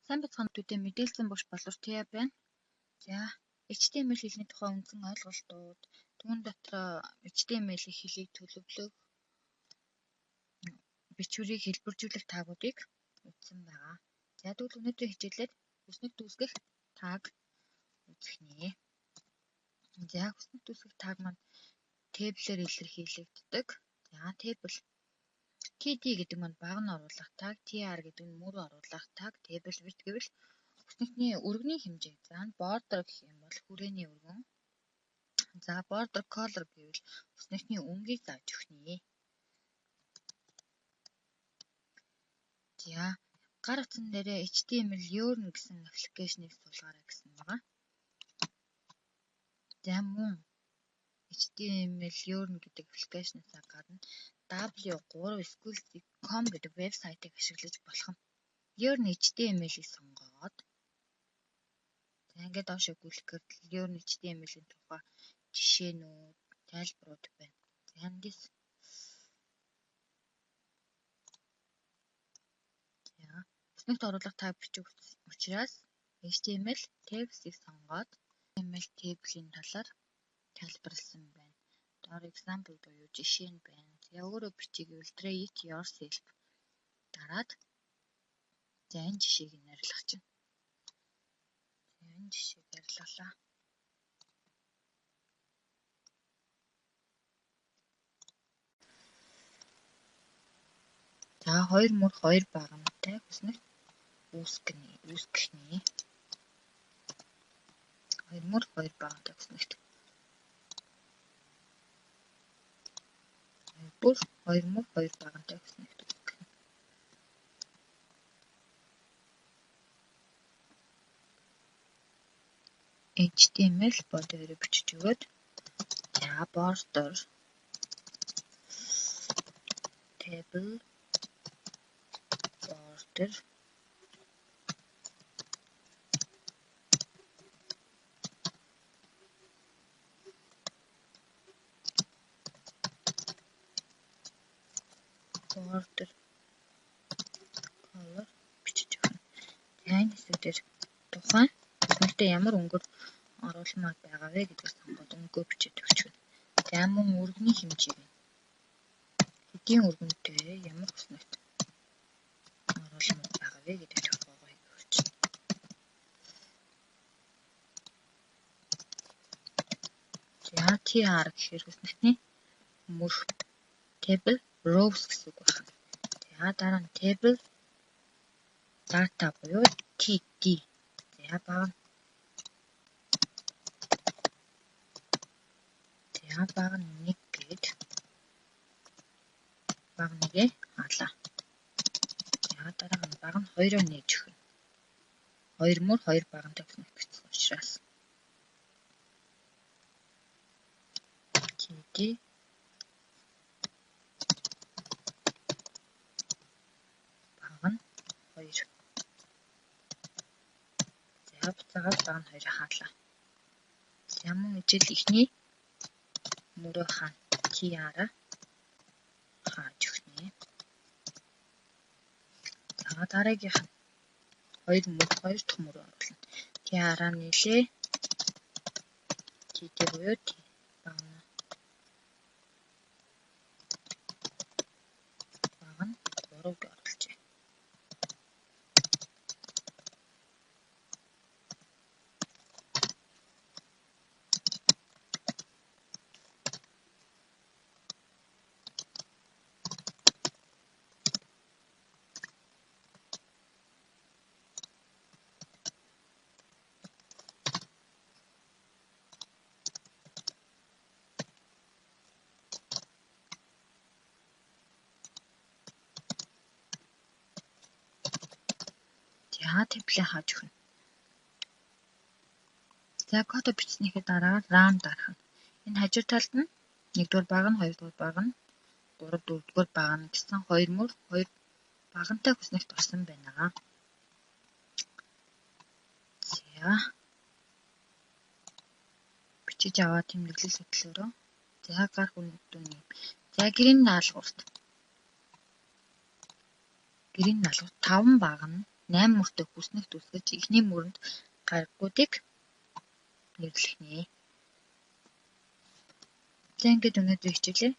Сайн бацхан төдий мэдээлсэн багш боловсролтой байна. За, HTML хэлний тухай үндсэн ойлголтууд, түүн дотор HTML хэлийг төлөвлөх, бичвэрийг хэлбэржүүлэх таагуудыг үзсэн байгаа. За, тэгвэл өнөөдрийн хичээлээр хүснэг дүүсгэх тааг үзэх нэ. За, хүснэг дүүсгэх тааг маань тэблээр илэрхийлэгддэг. За, тэбл TD гэдэг маань багна оруулах тааг, TR гэдэг нь мөр оруулах тааг, тэбл бит гэвэл хүснэгний өргөний хэмжээг заана. Border гэх юм бол хүрээний өргөн. За, border color гэвэл хүснэгний өнгийг зааж өгөх нэ. За, гар утсан дээрээ HTML Learn гэсэн аппликейшнийг суулгаарай гэсэн байгаа. За, мөн HTML Learn гэдэг аппликейшнээс гадна w3school.com гэдэг вебсайтыг ашиглаж болох юм. Learn HTML-ийг сонгоод за ингээд доошо гүйлэхээр Learn HTML-ийн тухай жишээнүүд, тайлбарууд байна. За эндээс хүснэгт оруулах тааг бичих учраас HTML text-ийг сонгоод HTML table-ийн талаар тайлбарласан байна. Доор example буюу жишээ нь байна. За өөрөө бичиж гэвэл try it yourself. Дараад за энэ жишээг нэрлэх чинь. За энэ жишээг нэрлэлээ. За 2 мөр 2 багамтай хүснэгт үүсгэх нэ. 2 мөр 2 багамтай хүснэгт. 2 мөр 2 багамтай хүснэгт үүсгэх. HTML бодороор бичиж өгөөд за border table border color бичиж өгнө. За энэ хэсгээр тухайн хүснэгтээ ямар өнгөөр оруулмаар байгаа вэ гэдгийг сонгоод өнгөө бичиж өгчвэн. За мөн өргөний хэмжээг хэдийн өргөнтэй ямар хүснэгт оруулмаар байгаа вэ гэдэг тухайг өгчнө. За TR гэхээр хүснэгтний мөр table rows гэсэн үг байна. За дараа нь table data буюу TD. За баг нь 1 гээд баг нэгэ хаалаа. За дараа нь баг нь 2-оо нээж өгнө. 2 мөр 2 багантай хүснэгт гэсэн учраас TD баг нь 2. За буцаагаад баг нь 2-ыг хаалаа. За мөн ижил ихний мөрөө хаана TR хааж өгнө. За дараагийнх нь 2 мөр 2 дахь мөрөө оруулна. TR-аа нийлээ. TD буюу T баг нь 3-г оруулжээ. За тэблээ хааж өгнө. За код бичснийхээ дараа run дарах нь. Энэ хажуу талд нь 1-р баг нь 2-р баг нь 3, 4-р баг нь гэсэн 2 мөр 2 багантай хүснэгт орсон байна. За бичиж аваад тэмдэглэл хөтлөөрөө. За гарах үнэтэй. За гэрийн даалгаварт 5 баг нь 8 мөртөө хүснэгт үсгэж эхний мөрөнд гаргуудыг нэрлэх нэ. За ингээд өнөөдөр хичээлээ